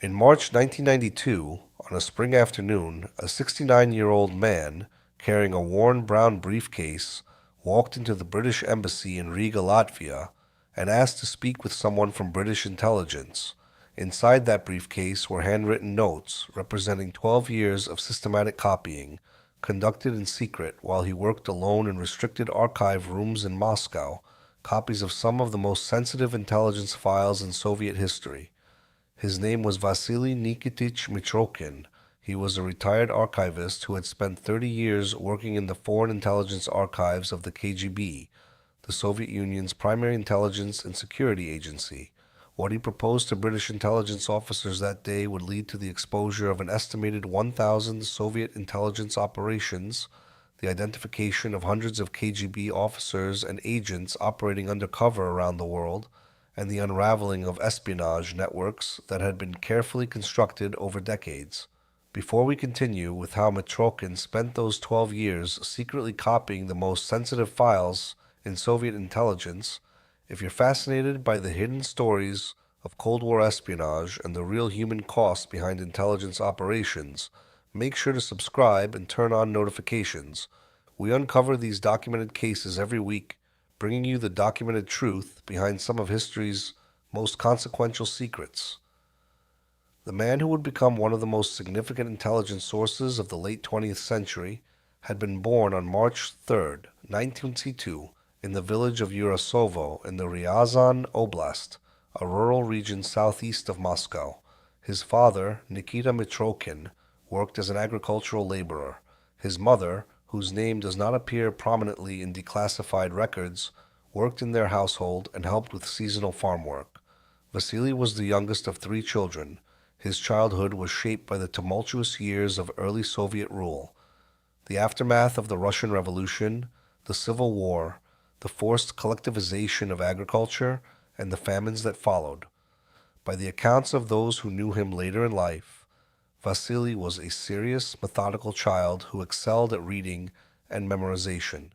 In March 1992, on a spring afternoon, a 69-year-old man carrying a worn brown briefcase walked into the British embassy in Riga, Latvia, and asked to speak with someone from British intelligence. Inside that briefcase were handwritten notes representing 12 years of systematic copying, conducted in secret while he worked alone in restricted archive rooms in Moscow, copies of some of the most sensitive intelligence files in Soviet history. His name was Vasili Mitrokhin. He was a retired archivist who had spent 30 years working in the Foreign Intelligence Archives of the KGB, the Soviet Union's primary intelligence and security agency. What he proposed to British intelligence officers that day would lead to the exposure of an estimated 1,000 Soviet intelligence operations, the identification of hundreds of KGB officers and agents operating undercover around the world, and the unraveling of espionage networks that had been carefully constructed over decades. Before we continue with how Mitrokhin spent those 12 years secretly copying the most sensitive files in Soviet intelligence, if you're fascinated by the hidden stories of Cold War espionage and the real human cost behind intelligence operations, make sure to subscribe and turn on notifications. We uncover these documented cases every week, bringing you the documented truth behind some of history's most consequential secrets. The man who would become one of the most significant intelligence sources of the late 20th century had been born on March 3rd, 1922, in the village of Yasenevo in the Ryazan Oblast, a rural region southeast of Moscow. His father, Nikita Mitrokhin, worked as an agricultural laborer. His mother, whose name does not appear prominently in declassified records, worked in their household and helped with seasonal farm work. Vasily was the youngest of three children. His childhood was shaped by the tumultuous years of early Soviet rule, the aftermath of the Russian Revolution, the Civil War, the forced collectivization of agriculture, and the famines that followed. By the accounts of those who knew him later in life, Vasily was a serious, methodical child who excelled at reading and memorization.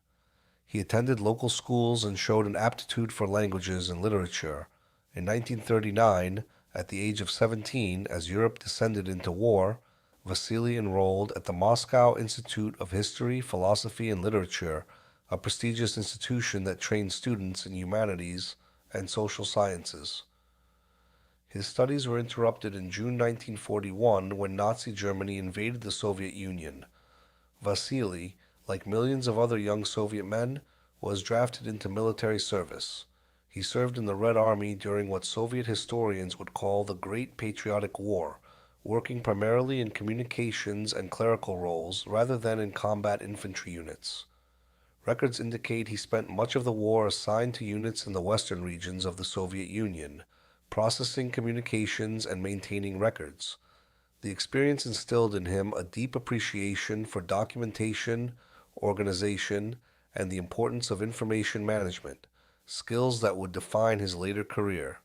He attended local schools and showed an aptitude for languages and literature. In 1939, at the age of 17, as Europe descended into war, Vasily enrolled at the Moscow Institute of History, Philosophy, and Literature, a prestigious institution that trained students in humanities and social sciences. His studies were interrupted in June 1941 when Nazi Germany invaded the Soviet Union. Vasily, like millions of other young Soviet men, was drafted into military service. He served in the Red Army during what Soviet historians would call the Great Patriotic War, working primarily in communications and clerical roles rather than in combat infantry units. Records indicate he spent much of the war assigned to units in the western regions of the Soviet Union, processing communications and maintaining records. The experience instilled in him a deep appreciation for documentation, organization, and the importance of information management, skills that would define his later career.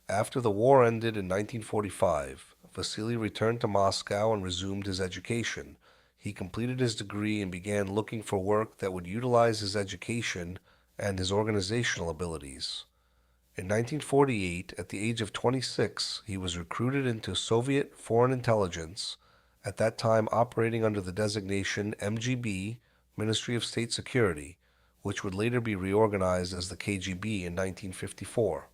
After the war ended in 1945, Vasily returned to Moscow and resumed his education. He completed his degree and began looking for work that would utilize his education and his organizational abilities. In 1948, at the age of 26, he was recruited into Soviet foreign intelligence, at that time operating under the designation MGB, Ministry of State Security, which would later be reorganized as the KGB in 1954.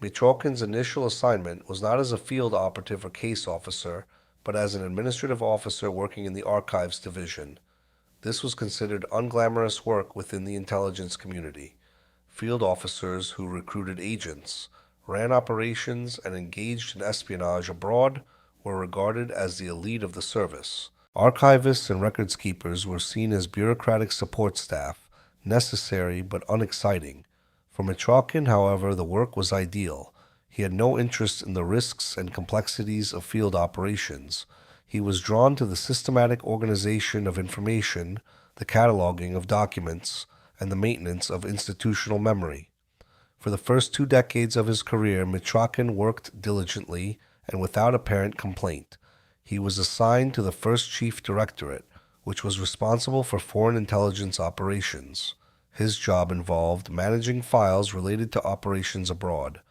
Mitrokhin's initial assignment was not as a field operative or case officer, but as an administrative officer working in the archives division. This was considered unglamorous work within the intelligence community. Field officers who recruited agents, ran operations, and engaged in espionage abroad were regarded as the elite of the service. Archivists and records keepers were seen as bureaucratic support staff, necessary but unexciting. For Mitrokhin, however, the work was ideal. He had no interest in the risks and complexities of field operations. He was drawn to the systematic organization of information, the cataloging of documents, and the maintenance of institutional memory. For the first 2 decades of his career, Mitrokhin worked diligently and without apparent complaint. He was assigned to the First Chief Directorate, which was responsible for foreign intelligence operations. His job involved managing files related to operations abroad,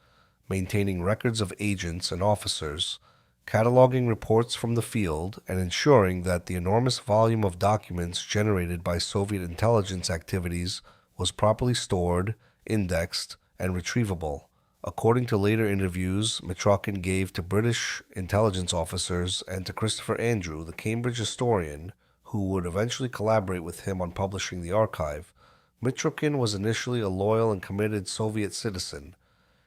maintaining records of agents and officers, cataloging reports from the field and ensuring that the enormous volume of documents generated by Soviet intelligence activities was properly stored, indexed, and retrievable. According to later interviews Mitrokhin gave to British intelligence officers and to Christopher Andrew, the Cambridge historian, who would eventually collaborate with him on publishing the archive, Mitrokhin was initially a loyal and committed Soviet citizen.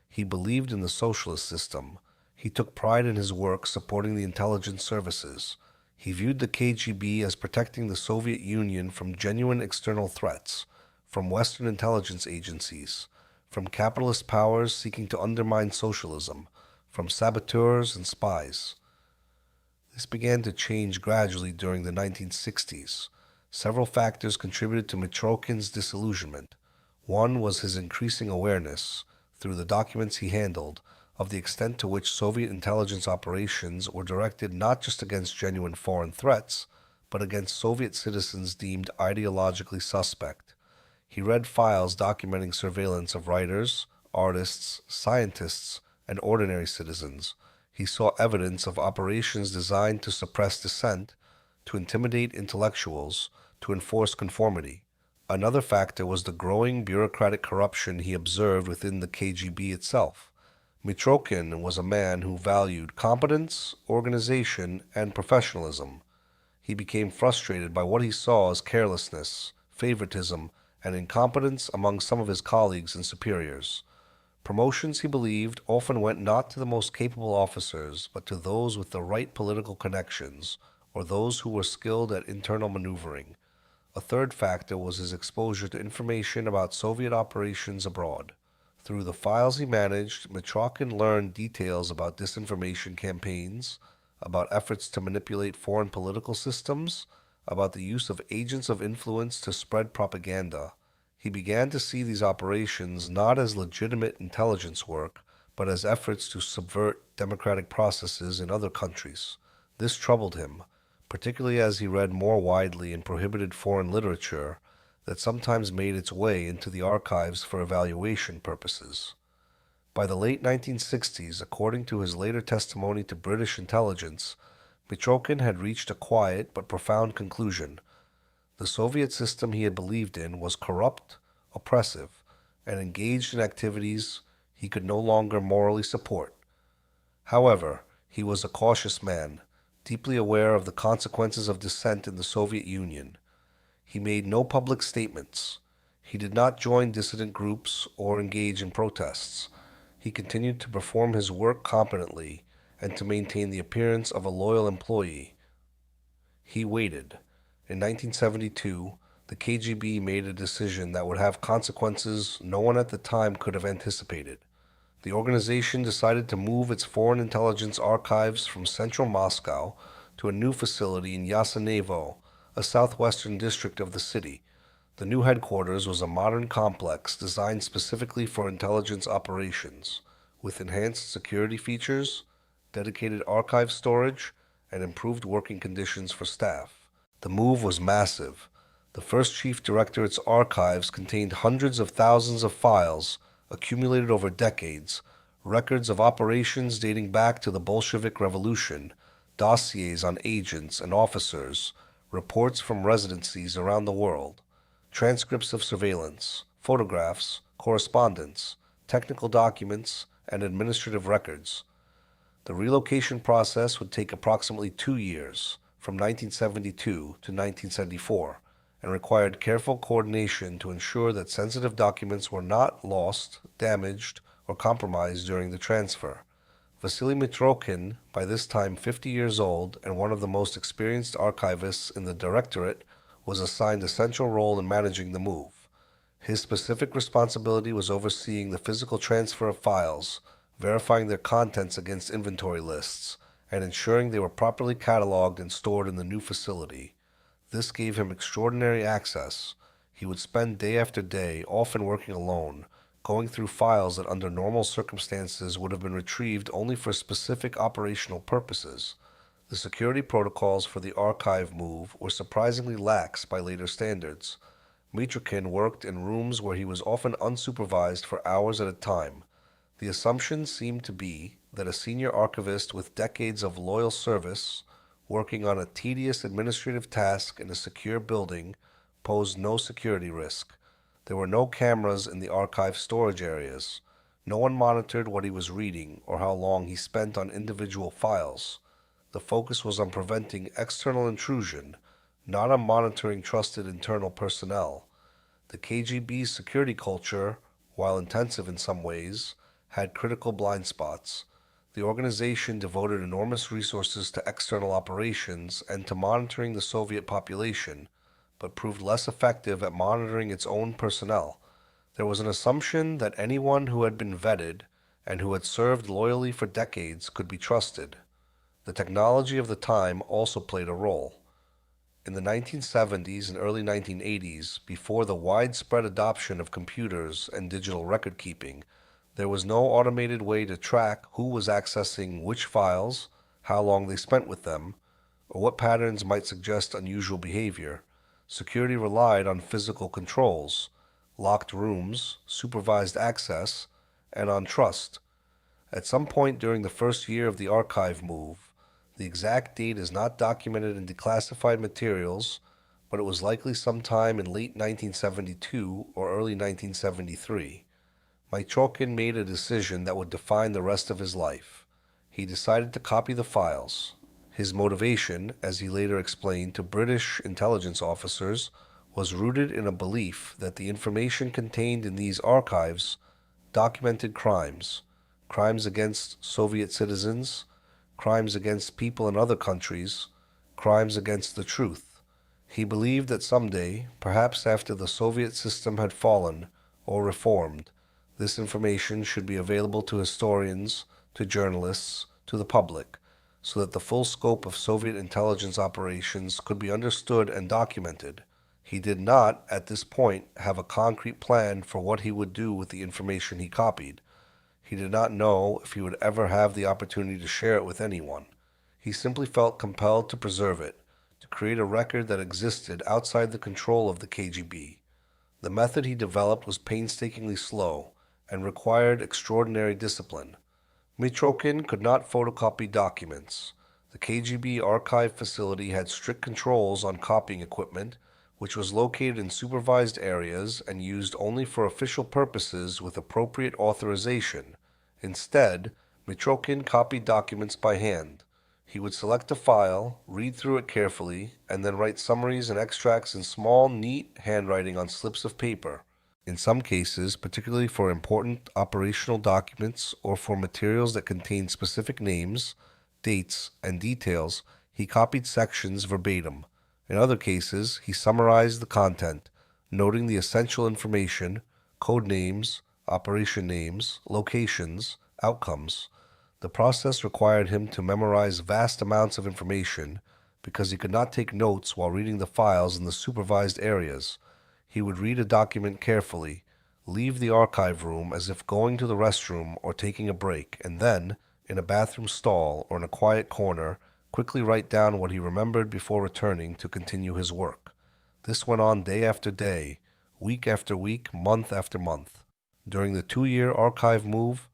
He believed in the socialist system. He took pride in his work supporting the intelligence services. He viewed the KGB as protecting the Soviet Union from genuine external threats, from Western intelligence agencies, from capitalist powers seeking to undermine socialism, from saboteurs and spies. This began to change gradually during the 1960s. Several factors contributed to Mitrokhin's disillusionment. One was his increasing awareness, through the documents he handled, of the extent to which Soviet intelligence operations were directed not just against genuine foreign threats, but against Soviet citizens deemed ideologically suspect. He read files documenting surveillance of writers, artists, scientists, and ordinary citizens. He saw evidence of operations designed to suppress dissent, to intimidate intellectuals, to enforce conformity. Another factor was the growing bureaucratic corruption he observed within the KGB itself. Mitrokhin was a man who valued competence, organization, and professionalism. He became frustrated by what he saw as carelessness, favoritism, and incompetence among some of his colleagues and superiors. Promotions, he believed, often went not to the most capable officers, but to those with the right political connections, or those who were skilled at internal maneuvering. A third factor was his exposure to information about Soviet operations abroad. Through the files he managed, Mitrokhin learned details about disinformation campaigns, about efforts to manipulate foreign political systems, about the use of agents of influence to spread propaganda. He began to see these operations not as legitimate intelligence work, but as efforts to subvert democratic processes in other countries. This troubled him, particularly as he read more widely in prohibited foreign literature that sometimes made its way into the archives for evaluation purposes. By the late 1960s, according to his later testimony to British intelligence, Mitrokhin had reached a quiet but profound conclusion. The Soviet system he had believed in was corrupt, oppressive, and engaged in activities he could no longer morally support. However, he was a cautious man, deeply aware of the consequences of dissent in the Soviet Union. He made no public statements. He did not join dissident groups or engage in protests. He continued to perform his work competently and to maintain the appearance of a loyal employee. He waited. In 1972, the KGB made a decision that would have consequences no one at the time could have anticipated. The organization decided to move its foreign intelligence archives from central Moscow to a new facility in Yasenevo, a southwestern district of the city. The new headquarters was a modern complex designed specifically for intelligence operations, with enhanced security features, dedicated archive storage, and improved working conditions for staff. The move was massive. The first chief directorate's archives contained hundreds of thousands of files accumulated over decades, records of operations dating back to the Bolshevik Revolution, dossiers on agents and officers, reports from residencies around the world, transcripts of surveillance, photographs, correspondence, technical documents, and administrative records. The relocation process would take approximately 2 years, from 1972 to 1974, and required careful coordination to ensure that sensitive documents were not lost, damaged, or compromised during the transfer. Vasili Mitrokhin, by this time 50 years old and one of the most experienced archivists in the directorate, was assigned a central role in managing the move. His specific responsibility was overseeing the physical transfer of files, verifying their contents against inventory lists, and ensuring they were properly cataloged and stored in the new facility. This gave him extraordinary access. He would spend day after day, often working alone, going through files that under normal circumstances would have been retrieved only for specific operational purposes. The security protocols for the archive move were surprisingly lax by later standards. Mitrokhin worked in rooms where he was often unsupervised for hours at a time. The assumption seemed to be that a senior archivist with decades of loyal service, working on a tedious administrative task in a secure building, posed no security risk. There were no cameras in the archive storage areas. No one monitored what he was reading or how long he spent on individual files. The focus was on preventing external intrusion, not on monitoring trusted internal personnel. The KGB's security culture, while intensive in some ways, had critical blind spots. The organization devoted enormous resources to external operations and to monitoring the Soviet population, but proved less effective at monitoring its own personnel. There was an assumption that anyone who had been vetted and who had served loyally for decades could be trusted. The technology of the time also played a role. In the 1970s and early 1980s, before the widespread adoption of computers and digital record keeping, there was no automated way to track who was accessing which files, how long they spent with them, or what patterns might suggest unusual behavior. Security relied on physical controls, locked rooms, supervised access, and on trust. At some point during the first year of the archive move, the exact date is not documented in declassified materials, but it was likely sometime in late 1972 or early 1973. Mitrokhin made a decision that would define the rest of his life. He decided to copy the files. His motivation, as he later explained to British intelligence officers, was rooted in a belief that the information contained in these archives documented crimes against Soviet citizens, crimes against people in other countries, crimes against the truth. He believed that someday, perhaps after the Soviet system had fallen or reformed, this information should be available to historians, to journalists, to the public, so that the full scope of Soviet intelligence operations could be understood and documented. He did not, at this point, have a concrete plan for what he would do with the information he copied. He did not know if he would ever have the opportunity to share it with anyone. He simply felt compelled to preserve it, to create a record that existed outside the control of the KGB. The method he developed was painstakingly slow and required extraordinary discipline. Mitrokhin could not photocopy documents. The KGB archive facility had strict controls on copying equipment, which was located in supervised areas and used only for official purposes with appropriate authorization. Instead, Mitrokhin copied documents by hand. He would select a file, read through it carefully, and then write summaries and extracts in small, neat handwriting on slips of paper. In some cases, particularly for important operational documents or for materials that contained specific names, dates, and details, he copied sections verbatim. In other cases, he summarized the content, noting the essential information, code names, operation names, locations, outcomes. The process required him to memorize vast amounts of information because he could not take notes while reading the files in the supervised areas. He would read a document carefully, leave the archive room as if going to the restroom or taking a break, and then, in a bathroom stall or in a quiet corner, quickly write down what he remembered before returning to continue his work. This went on day after day, week after week, month after month. During the 2-year archive move,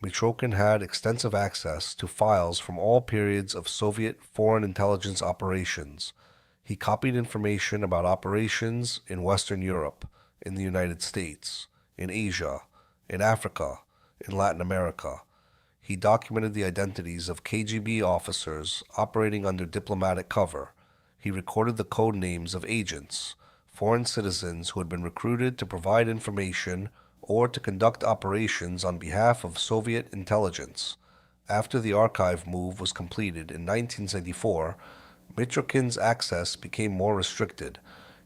Mitrokhin had extensive access to files from all periods of Soviet foreign intelligence operations. He copied information about operations in Western Europe, in the United States, in Asia, in Africa, in Latin America. He documented the identities of KGB officers operating under diplomatic cover. He recorded the code names of agents, foreign citizens who had been recruited to provide information or to conduct operations on behalf of Soviet intelligence. After the archive move was completed in 1974, Mitrokhin's access became more restricted.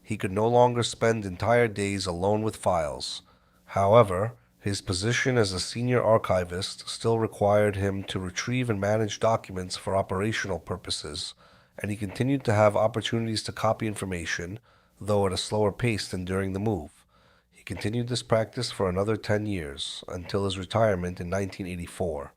He could no longer spend entire days alone with files. However, his position as a senior archivist still required him to retrieve and manage documents for operational purposes, and he continued to have opportunities to copy information, though at a slower pace than during the move. He continued this practice for another 10 years, until his retirement in 1984.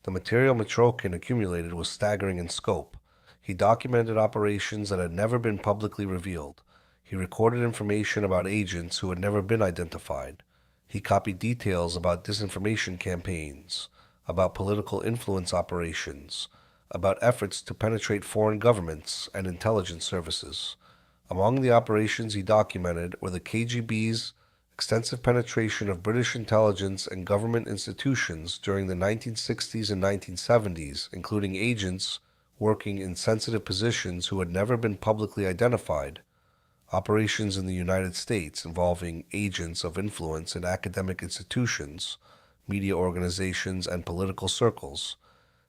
The material Mitrokhin accumulated was staggering in scope. He documented operations that had never been publicly revealed. He recorded information about agents who had never been identified. He copied details about disinformation campaigns, about political influence operations, about efforts to penetrate foreign governments and intelligence services. Among the operations he documented were the KGB's extensive penetration of British intelligence and government institutions during the 1960s and 1970s, including agents working in sensitive positions who had never been publicly identified, operations in the United States involving agents of influence in academic institutions, media organizations, and political circles,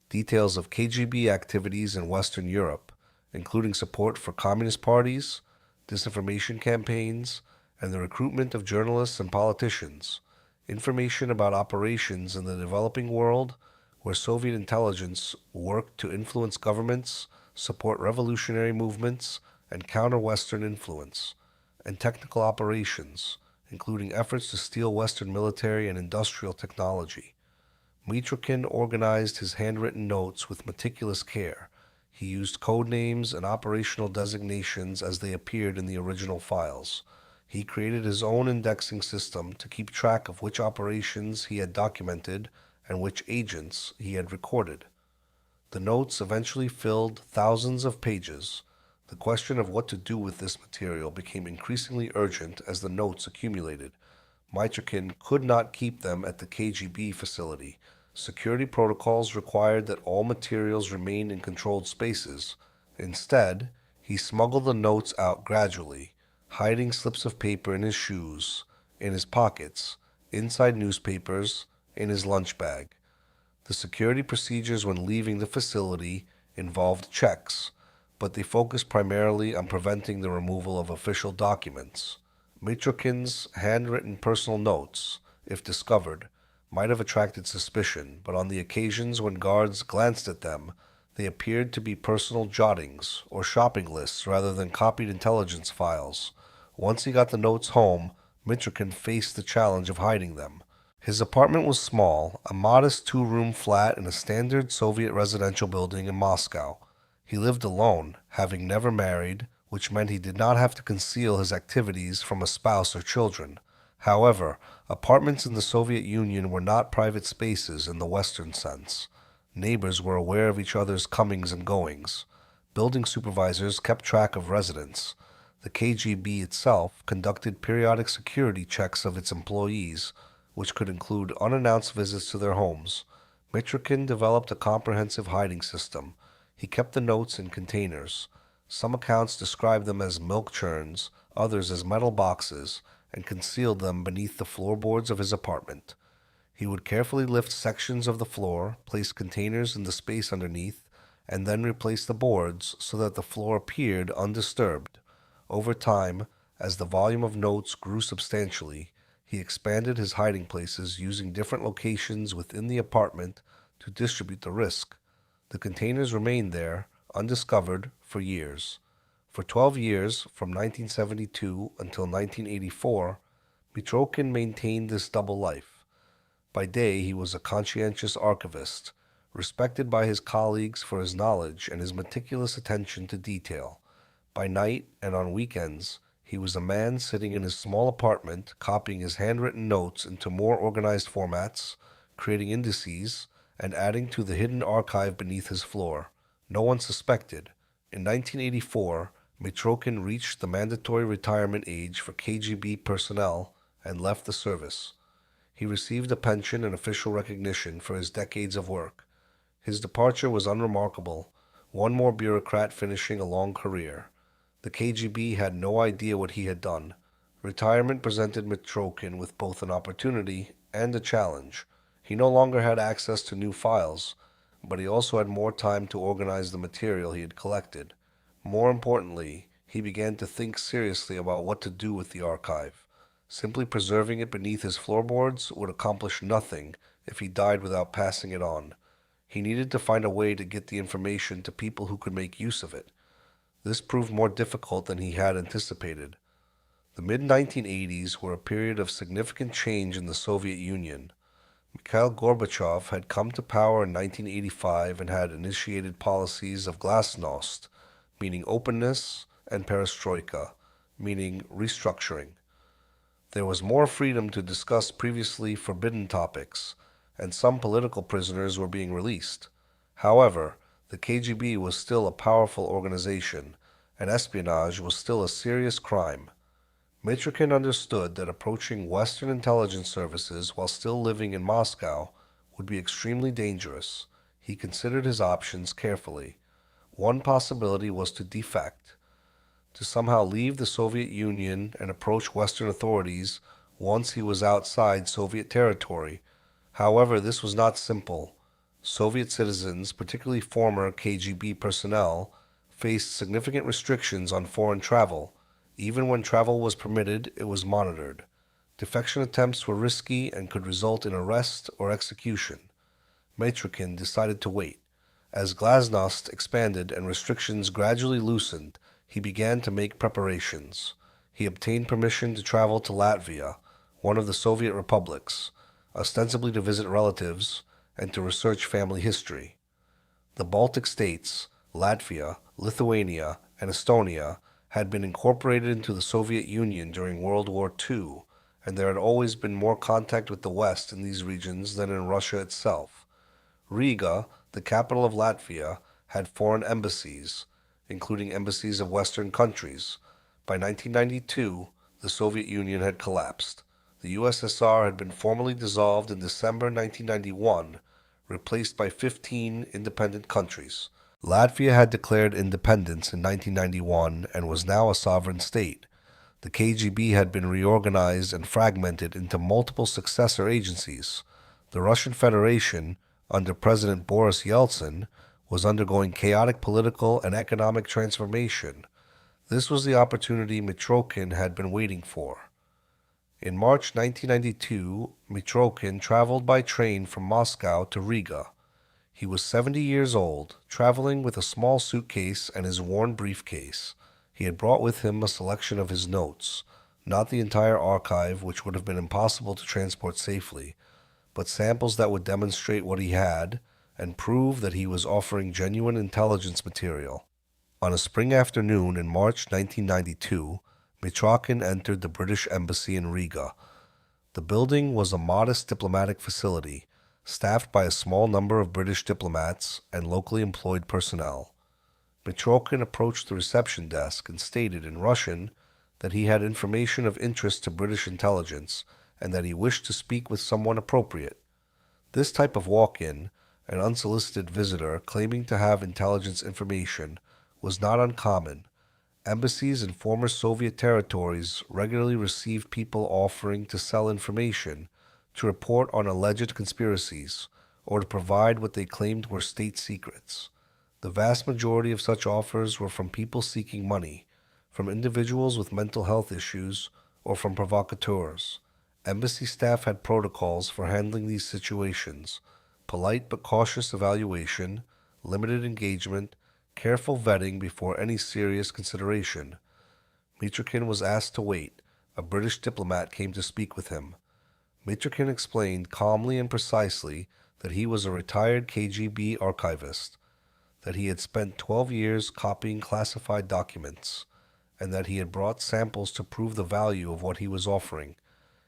details of KGB activities in Western Europe, including support for communist parties, disinformation campaigns, and the recruitment of journalists and politicians, information about operations in the developing world where Soviet intelligence worked to influence governments, support revolutionary movements, and counter Western influence, and technical operations, including efforts to steal Western military and industrial technology. Mitrokhin organized his handwritten notes with meticulous care. He used code names and operational designations as they appeared in the original files. He created his own indexing system to keep track of which operations he had documented and which agents he had recorded. The notes eventually filled thousands of pages. The question of what to do with this material became increasingly urgent as the notes accumulated. Mitrokhin could not keep them at the KGB facility. Security protocols required that all materials remain in controlled spaces. Instead, he smuggled the notes out gradually, hiding slips of paper in his shoes, in his pockets, inside newspapers, in his lunch bag. The security procedures when leaving the facility involved checks, but they focused primarily on preventing the removal of official documents. Mitrokhin's handwritten personal notes, if discovered, might have attracted suspicion, but on the occasions when guards glanced at them, they appeared to be personal jottings or shopping lists rather than copied intelligence files. Once he got the notes home, Mitrokhin faced the challenge of hiding them. His apartment was small, a modest two-room flat in a standard Soviet residential building in Moscow. He lived alone, having never married, which meant he did not have to conceal his activities from a spouse or children. However, apartments in the Soviet Union were not private spaces in the Western sense. Neighbors were aware of each other's comings and goings. Building supervisors kept track of residents. The KGB itself conducted periodic security checks of its employees, which could include unannounced visits to their homes. Mitrokhin developed a comprehensive hiding system. He kept the notes in containers. Some accounts describe them as milk churns, others as metal boxes, and concealed them beneath the floorboards of his apartment. He would carefully lift sections of the floor, place containers in the space underneath, and then replace the boards so that the floor appeared undisturbed. Over time, as the volume of notes grew substantially, he expanded his hiding places using different locations within the apartment to distribute the risk. The containers remained there, undiscovered, for years. For 12 years, from 1972 until 1984, Mitrokhin maintained this double life. By day, he was a conscientious archivist, respected by his colleagues for his knowledge and his meticulous attention to detail. By night and on weekends, he was a man sitting in his small apartment, copying his handwritten notes into more organized formats, creating indices, and adding to the hidden archive beneath his floor. No one suspected. In 1984, Mitrokhin reached the mandatory retirement age for KGB personnel and left the service. He received a pension and official recognition for his decades of work. His departure was unremarkable, one more bureaucrat finishing a long career. The KGB had no idea what he had done. Retirement presented Mitrokhin with both an opportunity and a challenge. He no longer had access to new files, but he also had more time to organize the material he had collected. More importantly, he began to think seriously about what to do with the archive. Simply preserving it beneath his floorboards would accomplish nothing if he died without passing it on. He needed to find a way to get the information to people who could make use of it. This proved more difficult than he had anticipated. The mid-1980s were a period of significant change in the Soviet Union. Mikhail Gorbachev had come to power in 1985 and had initiated policies of glasnost, meaning openness, and perestroika, meaning restructuring. There was more freedom to discuss previously forbidden topics, and some political prisoners were being released. However, the KGB was still a powerful organization, and espionage was still a serious crime. Mitrokhin understood that approaching Western intelligence services while still living in Moscow would be extremely dangerous. He considered his options carefully. One possibility was to defect, to somehow leave the Soviet Union and approach Western authorities once he was outside Soviet territory. However, this was not simple. Soviet citizens, particularly former KGB personnel, faced significant restrictions on foreign travel. Even when travel was permitted, it was monitored. Defection attempts were risky and could result in arrest or execution. Mitrokhin decided to wait. As Glasnost expanded and restrictions gradually loosened, he began to make preparations. He obtained permission to travel to Latvia, one of the Soviet republics, ostensibly to visit relatives and to research family history. The Baltic states, Latvia, Lithuania, and Estonia, had been incorporated into the Soviet Union during World War II, and there had always been more contact with the West in these regions than in Russia itself. Riga, the capital of Latvia, had foreign embassies, including embassies of Western countries. By 1992, the Soviet Union had collapsed. The USSR had been formally dissolved in December 1991, replaced by 15 independent countries. Latvia had declared independence in 1991 and was now a sovereign state. The KGB had been reorganized and fragmented into multiple successor agencies. The Russian Federation, under President Boris Yeltsin, was undergoing chaotic political and economic transformation. This was the opportunity Mitrokhin had been waiting for. In March 1992, Mitrokhin traveled by train from Moscow to Riga. He was 70 years old, traveling with a small suitcase and his worn briefcase. He had brought with him a selection of his notes, not the entire archive, which would have been impossible to transport safely, but samples that would demonstrate what he had and prove that he was offering genuine intelligence material. On a spring afternoon in March 1992, Mitrokhin entered the British Embassy in Riga. The building was a modest diplomatic facility, staffed by a small number of British diplomats and locally employed personnel. Mitrokhin approached the reception desk and stated in Russian that he had information of interest to British intelligence and that he wished to speak with someone appropriate. This type of walk-in, an unsolicited visitor claiming to have intelligence information, was not uncommon. Embassies in former Soviet territories regularly received people offering to sell information, to report on alleged conspiracies, or to provide what they claimed were state secrets. The vast majority of such offers were from people seeking money, from individuals with mental health issues, or from provocateurs. Embassy staff had protocols for handling these situations: polite but cautious evaluation, limited engagement, careful vetting before any serious consideration. Mitrokhin was asked to wait. A British diplomat came to speak with him. Mitrokhin explained calmly and precisely that he was a retired KGB archivist, that he had spent 12 years copying classified documents, and that he had brought samples to prove the value of what he was offering.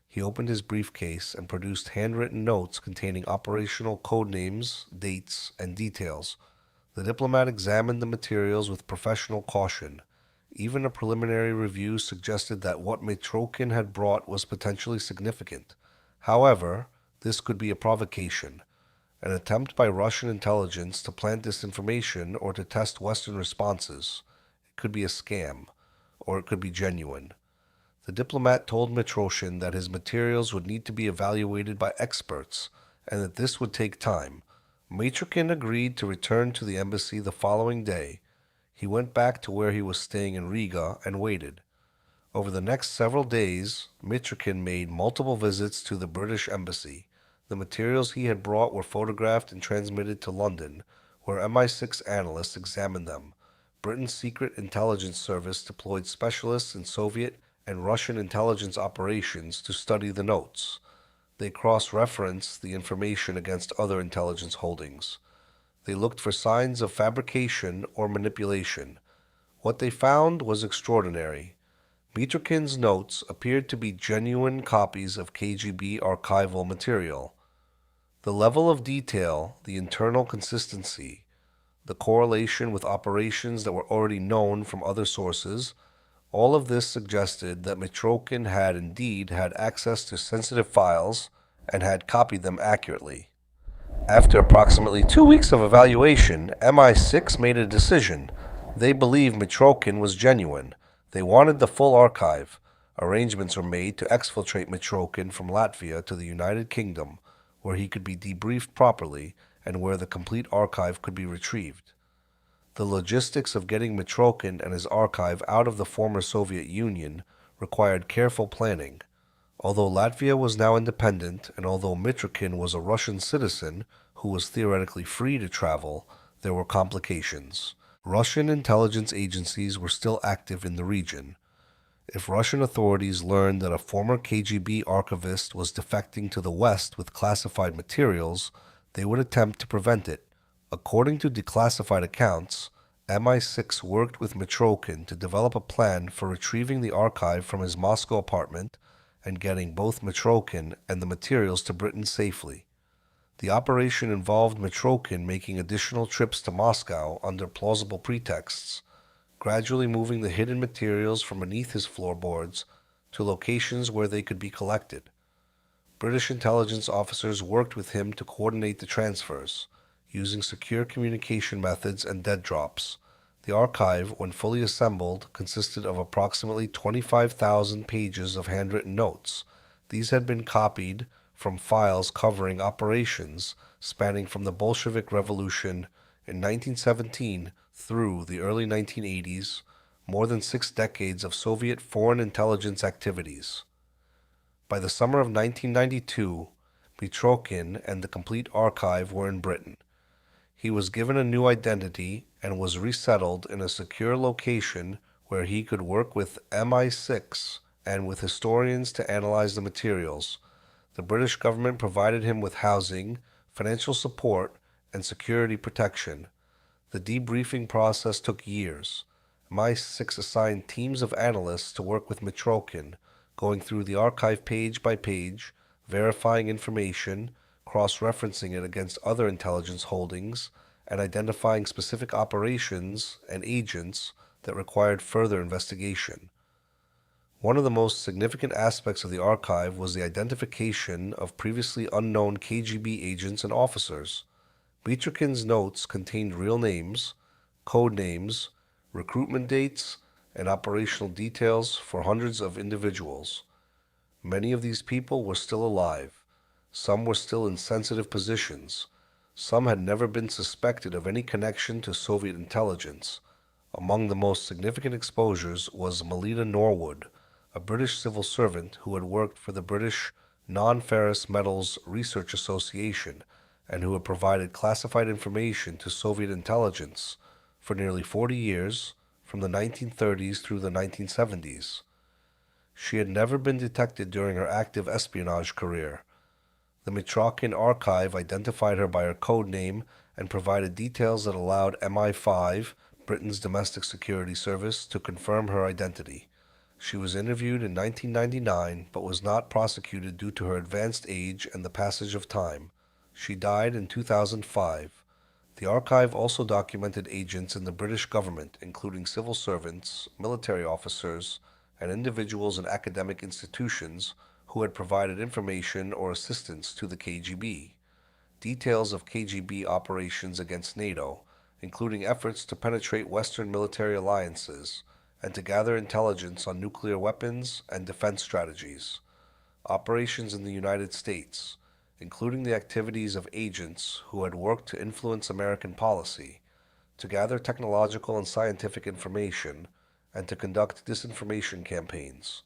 He opened his briefcase and produced handwritten notes containing operational code names, dates, and details. The diplomat examined the materials with professional caution. Even a preliminary review suggested that what Mitrokhin had brought was potentially significant. However, this could be a provocation, an attempt by Russian intelligence to plant disinformation or to test Western responses. It could be a scam, or it could be genuine. The diplomat told Mitrokhin that his materials would need to be evaluated by experts and that this would take time. Mitrokhin agreed to return to the embassy the following day. He went back to where he was staying in Riga and waited. Over the next several days, Mitrokhin made multiple visits to the British Embassy. The materials he had brought were photographed and transmitted to London, where MI6 analysts examined them. Britain's Secret Intelligence Service deployed specialists in Soviet and Russian intelligence operations to study the notes. They cross-referenced the information against other intelligence holdings. They looked for signs of fabrication or manipulation. What they found was extraordinary. Mitrokhin's notes appeared to be genuine copies of KGB archival material. The level of detail, the internal consistency, the correlation with operations that were already known from other sources, all of this suggested that Mitrokhin had indeed had access to sensitive files and had copied them accurately. After approximately 2 weeks of evaluation, MI6 made a decision. They believed Mitrokhin was genuine. They wanted the full archive. Arrangements were made to exfiltrate Mitrokhin from Latvia to the United Kingdom, where he could be debriefed properly and where the complete archive could be retrieved. The logistics of getting Mitrokhin and his archive out of the former Soviet Union required careful planning. Although Latvia was now independent, and although Mitrokhin was a Russian citizen who was theoretically free to travel, there were complications. Russian intelligence agencies were still active in the region. If Russian authorities learned that a former KGB archivist was defecting to the West with classified materials, they would attempt to prevent it. According to declassified accounts, MI6 worked with Mitrokhin to develop a plan for retrieving the archive from his Moscow apartment and getting both Mitrokhin and the materials to Britain safely. The operation involved Mitrokhin making additional trips to Moscow under plausible pretexts, gradually moving the hidden materials from beneath his floorboards to locations where they could be collected. British intelligence officers worked with him to coordinate the transfers, using secure communication methods and dead drops. The archive, when fully assembled, consisted of approximately 25,000 pages of handwritten notes. These had been copied from files covering operations spanning from the Bolshevik Revolution in 1917 through the early 1980s, more than 6 decades of Soviet foreign intelligence activities. By the summer of 1992, Mitrokhin and the complete archive were in Britain. He was given a new identity and was resettled in a secure location where he could work with MI6 and with historians to analyze the materials. The British government provided him with housing, financial support, and security protection. The debriefing process took years. MI6 assigned teams of analysts to work with Mitrokhin, going through the archive page by page, verifying information, cross-referencing it against other intelligence holdings, and identifying specific operations and agents that required further investigation. One of the most significant aspects of the archive was the identification of previously unknown KGB agents and officers. Mitrokhin's notes contained real names, code names, recruitment dates, and operational details for hundreds of individuals. Many of these people were still alive. Some were still in sensitive positions. Some had never been suspected of any connection to Soviet intelligence. Among the most significant exposures was Melita Norwood, a British civil servant who had worked for the British Non-Ferrous Metals Research Association and who had provided classified information to Soviet intelligence for nearly 40 years, from the 1930s through the 1970s. She had never been detected during her active espionage career. The Mitrokhin archive identified her by her code name and provided details that allowed MI5, Britain's domestic security service, to confirm her identity. She was interviewed in 1999 but was not prosecuted due to her advanced age and the passage of time. She died in 2005. The archive also documented agents in the British government, including civil servants, military officers, and individuals in academic institutions who had provided information or assistance to the KGB. Details of KGB operations against NATO, including efforts to penetrate Western military alliances and to gather intelligence on nuclear weapons and defense strategies. Operations in the United States, including the activities of agents who had worked to influence American policy, to gather technological and scientific information, and to conduct disinformation campaigns.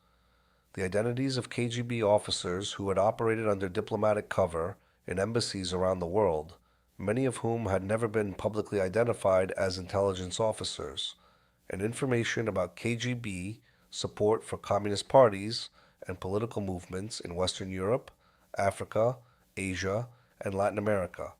The identities of KGB officers who had operated under diplomatic cover in embassies around the world, many of whom had never been publicly identified as intelligence officers, and information about KGB support for communist parties and political movements in Western Europe, Africa, Asia, and Latin America.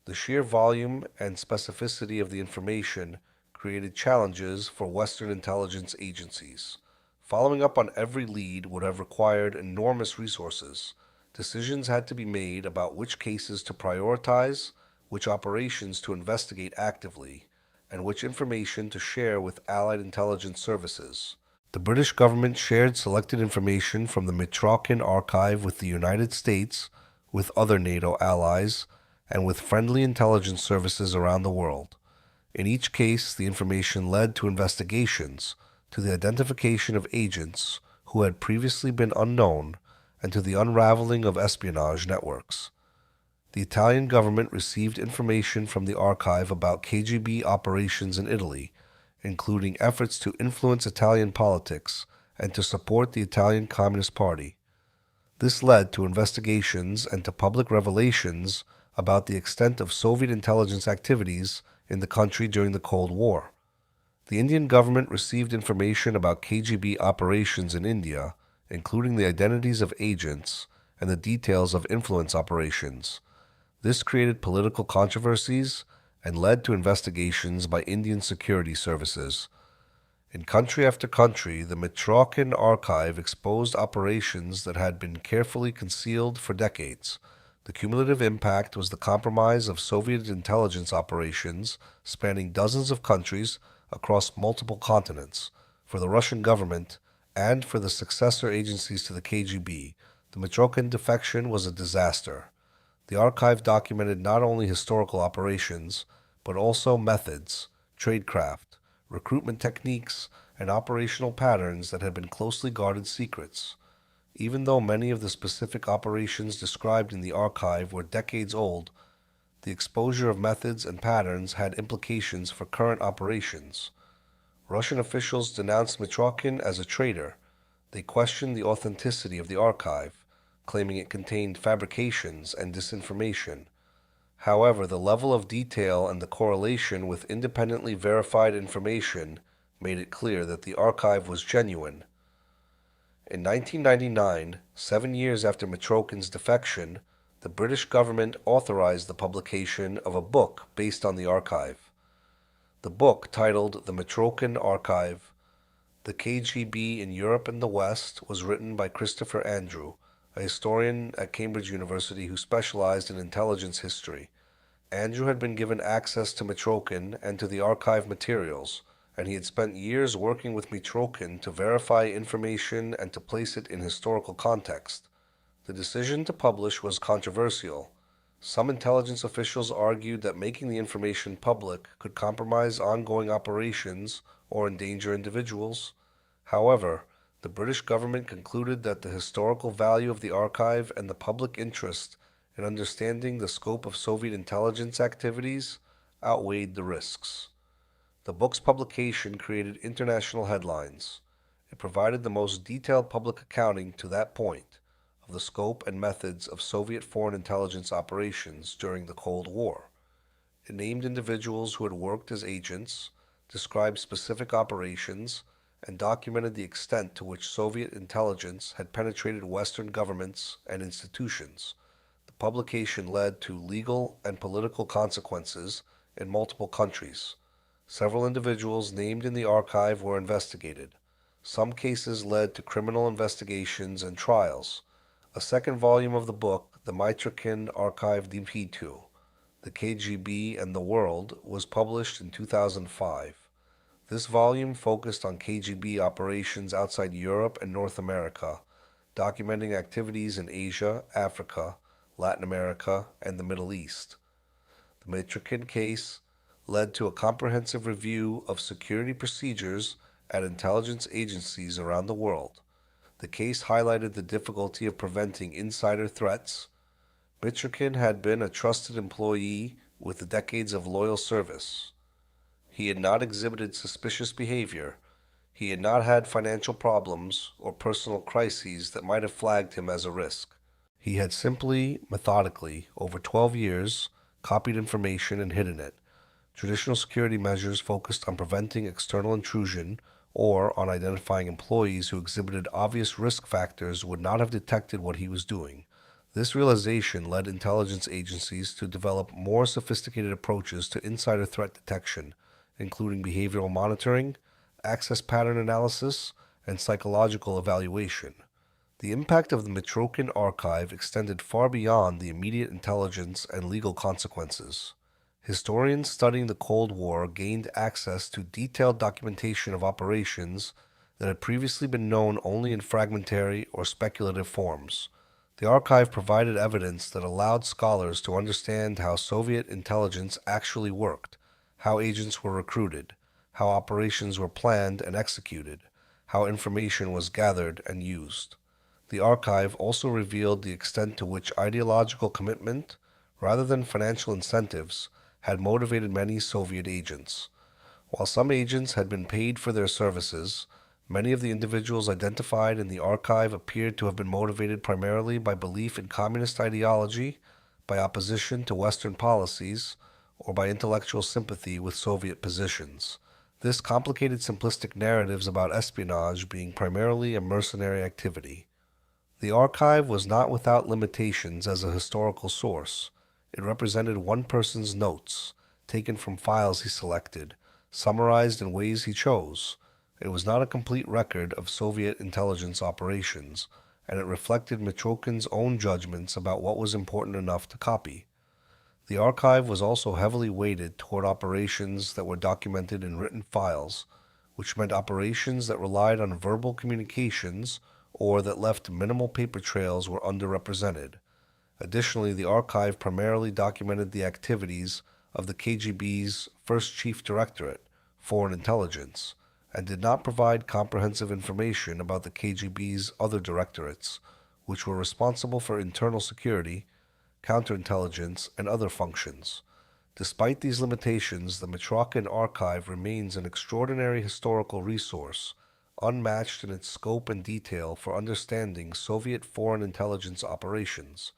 The sheer volume and specificity of the information created challenges for Western intelligence agencies. Following up on every lead would have required enormous resources. Decisions had to be made about which cases to prioritize, which operations to investigate actively, and which information to share with Allied intelligence services. The British government shared selected information from the Mitrokhin archive with the United States, with other NATO allies, and with friendly intelligence services around the world. In each case, the information led to investigations, to the identification of agents who had previously been unknown, and to the unraveling of espionage networks. The Italian government received information from the archive about KGB operations in Italy, including efforts to influence Italian politics and to support the Italian Communist Party. This led to investigations and to public revelations about the extent of Soviet intelligence activities in the country during the Cold War. The Indian government received information about KGB operations in India, including the identities of agents and the details of influence operations. This created political controversies and led to investigations by Indian security services. In country after country, the Mitrokhin archive exposed operations that had been carefully concealed for decades. The cumulative impact was the compromise of Soviet intelligence operations spanning dozens of countries across multiple continents. For the Russian government and for the successor agencies to the KGB, the Mitrokhin defection was a disaster. The archive documented not only historical operations, but also methods, tradecraft, recruitment techniques, and operational patterns that had been closely guarded secrets. Even though many of the specific operations described in the archive were decades old, the exposure of methods and patterns had implications for current operations. Russian officials denounced Mitrokhin as a traitor. They questioned the authenticity of the archive, claiming it contained fabrications and disinformation. However, the level of detail and the correlation with independently verified information made it clear that the archive was genuine. In 1999, 7 years after Mitrokhin's defection, the British government authorized the publication of a book based on the archive. The book, titled The Mitrokhin Archive, The KGB in Europe and the West, was written by Christopher Andrew, a historian at Cambridge University who specialized in intelligence history. Andrew had been given access to Mitrokhin and to the archive materials, and he had spent years working with Mitrokhin to verify information and to place it in historical context. The decision to publish was controversial. Some intelligence officials argued that making the information public could compromise ongoing operations or endanger individuals. However, the British government concluded that the historical value of the archive and the public interest in understanding the scope of Soviet intelligence activities outweighed the risks. The book's publication created international headlines. It provided the most detailed public accounting to that point of the scope and methods of Soviet foreign intelligence operations during the Cold War. It named individuals who had worked as agents, described specific operations, and documented the extent to which Soviet intelligence had penetrated Western governments and institutions. The publication led to legal and political consequences in multiple countries. Several individuals named in the archive were investigated. Some cases led to criminal investigations and trials. A second volume of the book, The Mitrokhin Archive DP2, The KGB and the World, was published in 2005. This volume focused on KGB operations outside Europe and North America, documenting activities in Asia, Africa, Latin America, and the Middle East. The Mitrokhin case led to a comprehensive review of security procedures at intelligence agencies around the world. The case highlighted the difficulty of preventing insider threats. Mitrokhin had been a trusted employee with decades of loyal service. He had not exhibited suspicious behavior. He had not had financial problems or personal crises that might have flagged him as a risk. He had simply, methodically, over 12 years, copied information and hidden it. Traditional security measures focused on preventing external intrusion or on identifying employees who exhibited obvious risk factors would not have detected what he was doing. This realization led intelligence agencies to develop more sophisticated approaches to insider threat detection, including behavioral monitoring, access pattern analysis, and psychological evaluation. The impact of the Mitrokhin archive extended far beyond the immediate intelligence and legal consequences. Historians studying the Cold War gained access to detailed documentation of operations that had previously been known only in fragmentary or speculative forms. The archive provided evidence that allowed scholars to understand how Soviet intelligence actually worked, how agents were recruited, how operations were planned and executed, how information was gathered and used. The archive also revealed the extent to which ideological commitment, rather than financial incentives, had motivated many Soviet agents. While some agents had been paid for their services, many of the individuals identified in the archive appeared to have been motivated primarily by belief in communist ideology, by opposition to Western policies, or by intellectual sympathy with Soviet positions. This complicated simplistic narratives about espionage being primarily a mercenary activity. The archive was not without limitations as a historical source. It represented one person's notes, taken from files he selected, summarized in ways he chose. It was not a complete record of Soviet intelligence operations, and it reflected Mitrokhin's own judgments about what was important enough to copy. The archive was also heavily weighted toward operations that were documented in written files, which meant operations that relied on verbal communications or that left minimal paper trails were underrepresented. Additionally, the archive primarily documented the activities of the KGB's First Chief Directorate, Foreign Intelligence, and did not provide comprehensive information about the KGB's other directorates, which were responsible for internal security, counterintelligence, and other functions. Despite these limitations, the Mitrokhin archive remains an extraordinary historical resource, unmatched in its scope and detail for understanding Soviet foreign intelligence operations.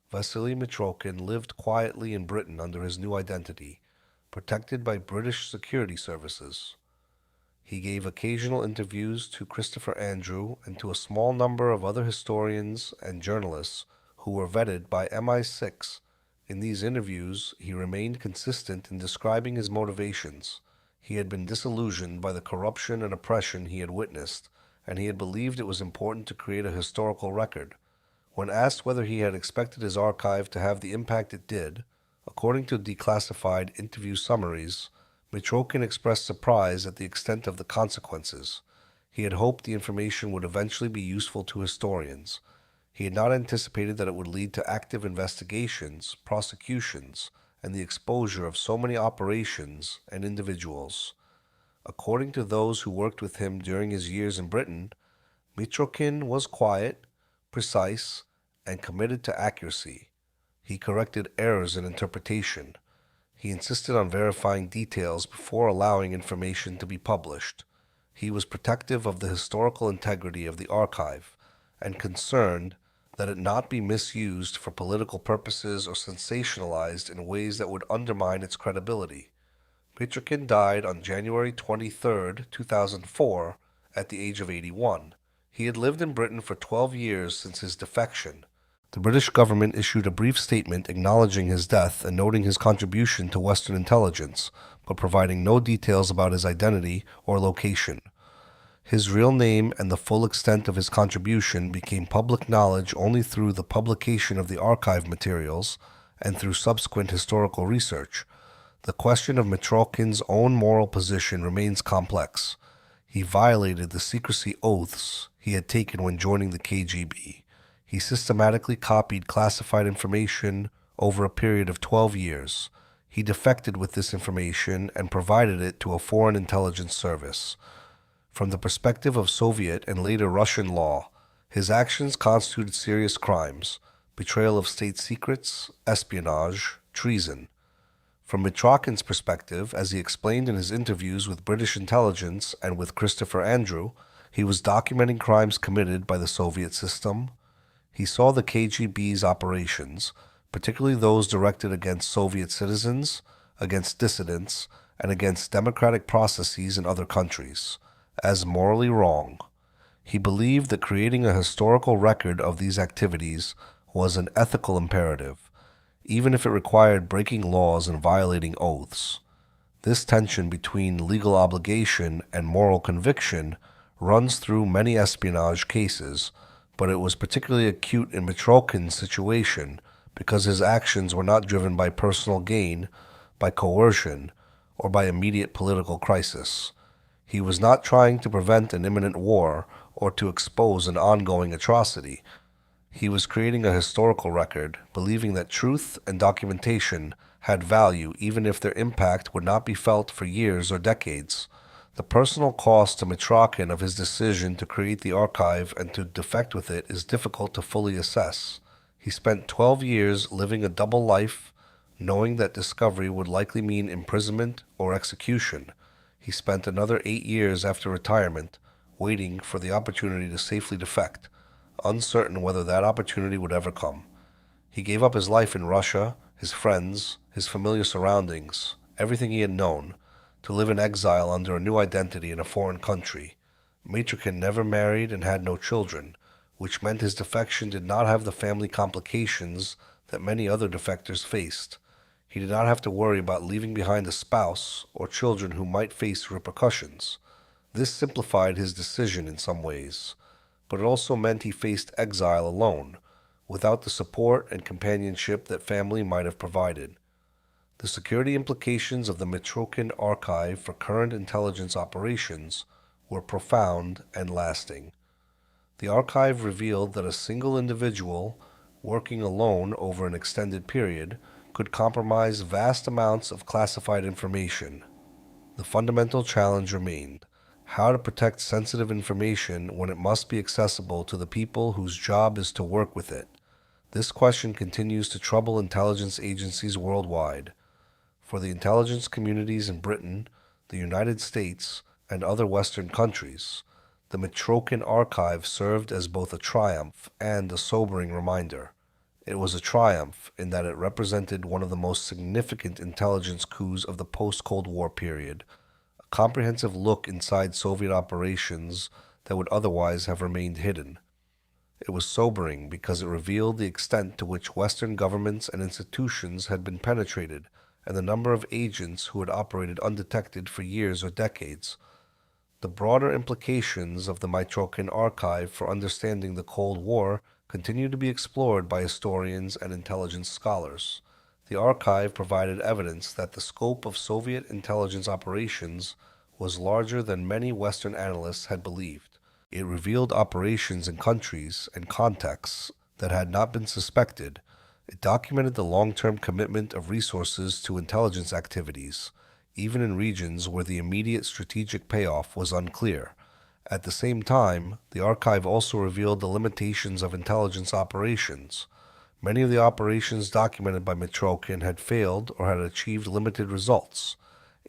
Vasili Mitrokhin lived quietly in Britain under his new identity, protected by British security services. He gave occasional interviews to Christopher Andrew and to a small number of other historians and journalists who were vetted by MI6. In these interviews, he remained consistent in describing his motivations. He had been disillusioned by the corruption and oppression he had witnessed, and he had believed it was important to create a historical record. When asked whether he had expected his archive to have the impact it did, according to declassified interview summaries, Mitrokhin expressed surprise at the extent of the consequences. He had hoped the information would eventually be useful to historians. He had not anticipated that it would lead to active investigations, prosecutions, and the exposure of so many operations and individuals. According to those who worked with him during his years in Britain, Mitrokhin was quiet, precise, and committed to accuracy. He corrected errors in interpretation. He insisted on verifying details before allowing information to be published. He was protective of the historical integrity of the archive and concerned that it not be misused for political purposes or sensationalized in ways that would undermine its credibility. Mitrokhin died on January 23, 2004, at the age of 81. He had lived in Britain for 12 years since his defection. The British government issued a brief statement acknowledging his death and noting his contribution to Western intelligence, but providing no details about his identity or location. His real name and the full extent of his contribution became public knowledge only through the publication of the archive materials and through subsequent historical research. The question of Mitrokhin's own moral position remains complex. He violated the secrecy oaths he had taken when joining the KGB. He systematically copied classified information over a period of 12 years. He defected with this information and provided it to a foreign intelligence service. From the perspective of Soviet and later Russian law, his actions constituted serious crimes: betrayal of state secrets, espionage, treason. From Mitrokhin's perspective, as he explained in his interviews with British intelligence and with Christopher Andrew, he was documenting crimes committed by the Soviet system. He saw the KGB's operations, particularly those directed against Soviet citizens, against dissidents, and against democratic processes in other countries, as morally wrong. He believed that creating a historical record of these activities was an ethical imperative, even if it required breaking laws and violating oaths. This tension between legal obligation and moral conviction runs through many espionage cases, but it was particularly acute in Mitrokhin's situation because his actions were not driven by personal gain, by coercion, or by immediate political crisis. He was not trying to prevent an imminent war or to expose an ongoing atrocity. He was creating a historical record, believing that truth and documentation had value even if their impact would not be felt for years or decades. The personal cost to Mitrokhin of his decision to create the archive and to defect with it is difficult to fully assess. He spent 12 years living a double life, knowing that discovery would likely mean imprisonment or execution. He spent another 8 years after retirement, waiting for the opportunity to safely defect, uncertain whether that opportunity would ever come. He gave up his life in Russia, his friends, his familiar surroundings, everything he had known, to live in exile under a new identity in a foreign country. Mitrokhin never married and had no children, which meant his defection did not have the family complications that many other defectors faced. He did not have to worry about leaving behind a spouse or children who might face repercussions. This simplified his decision in some ways, but it also meant he faced exile alone, without the support and companionship that family might have provided. The security implications of the Mitrokhin archive for current intelligence operations were profound and lasting. The archive revealed that a single individual, working alone over an extended period, could compromise vast amounts of classified information. The fundamental challenge remained: how to protect sensitive information when it must be accessible to the people whose job is to work with it. This question continues to trouble intelligence agencies worldwide. For the intelligence communities in Britain, the United States, and other Western countries, the Mitrokhin archive served as both a triumph and a sobering reminder. It was a triumph in that it represented one of the most significant intelligence coups of the post-Cold War period, a comprehensive look inside Soviet operations that would otherwise have remained hidden. It was sobering because it revealed the extent to which Western governments and institutions had been penetrated and the number of agents who had operated undetected for years or decades. The broader implications of the Mitrokhin archive for understanding the Cold War continue to be explored by historians and intelligence scholars. The archive provided evidence that the scope of Soviet intelligence operations was larger than many Western analysts had believed. It revealed operations in countries and contexts that had not been suspected. It documented the long-term commitment of resources to intelligence activities, even in regions where the immediate strategic payoff was unclear. At the same time, the archive also revealed the limitations of intelligence operations. Many of the operations documented by Mitrokhin had failed or had achieved limited results.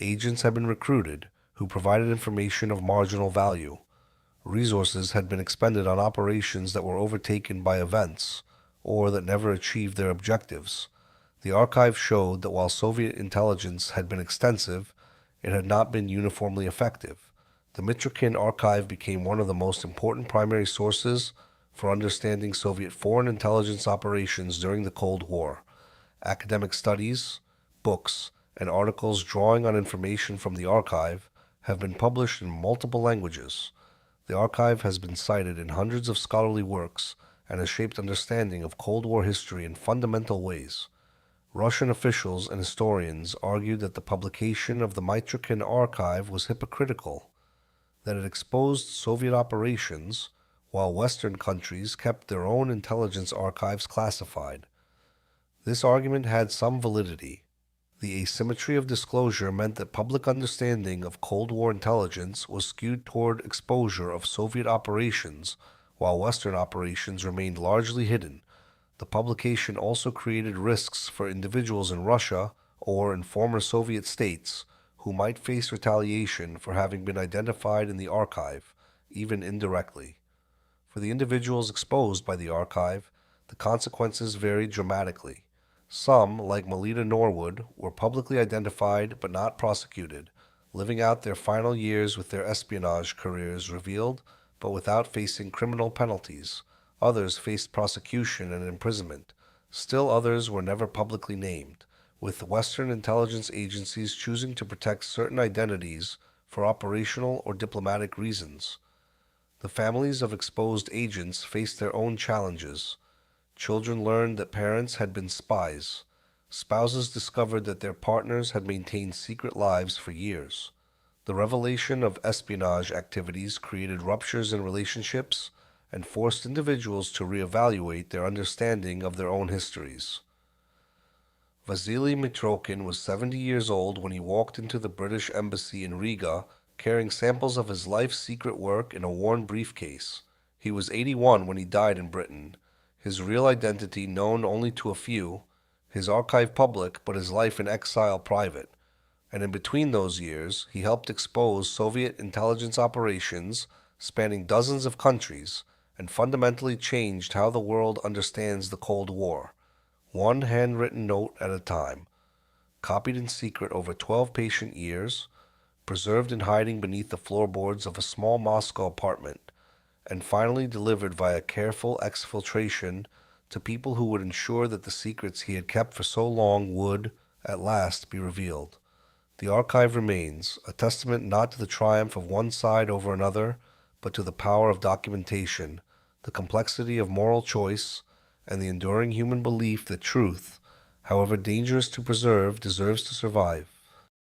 Agents had been recruited who provided information of marginal value. Resources had been expended on operations that were overtaken by events or that never achieved their objectives. The archive showed that while Soviet intelligence had been extensive, it had not been uniformly effective. The Mitrokhin archive became one of the most important primary sources for understanding Soviet foreign intelligence operations during the Cold War. Academic studies, books, and articles drawing on information from the archive have been published in multiple languages. The archive has been cited in hundreds of scholarly works and has shaped understanding of Cold War history in fundamental ways. Russian officials and historians argued that the publication of the Mitrokhin archive was hypocritical, that it exposed Soviet operations, while Western countries kept their own intelligence archives classified. This argument had some validity. The asymmetry of disclosure meant that public understanding of Cold War intelligence was skewed toward exposure of Soviet operations, while Western operations remained largely hidden. The publication also created risks for individuals in Russia or in former Soviet states who might face retaliation for having been identified in the archive, even indirectly. For the individuals exposed by the archive, the consequences varied dramatically. Some, like Melita Norwood, were publicly identified but not prosecuted, living out their final years with their espionage careers revealed but without facing criminal penalties. Others faced prosecution and imprisonment. Still others were never publicly named, with Western intelligence agencies choosing to protect certain identities for operational or diplomatic reasons. The families of exposed agents faced their own challenges. Children learned that parents had been spies. Spouses discovered that their partners had maintained secret lives for years. The revelation of espionage activities created ruptures in relationships and forced individuals to reevaluate their understanding of their own histories. Vasili Mitrokhin was 70 years old when he walked into the British embassy in Riga carrying samples of his life's secret work in a worn briefcase. He was 81 when he died in Britain, his real identity known only to a few, his archive public, but his life in exile private. And in between those years, he helped expose Soviet intelligence operations spanning dozens of countries and fundamentally changed how the world understands the Cold War, one handwritten note at a time, copied in secret over 12 patient years, preserved in hiding beneath the floorboards of a small Moscow apartment, and finally delivered via careful exfiltration to people who would ensure that the secrets he had kept for so long would, at last, be revealed. The archive remains, a testament not to the triumph of one side over another, but to the power of documentation, the complexity of moral choice, and the enduring human belief that truth, however dangerous to preserve, deserves to survive.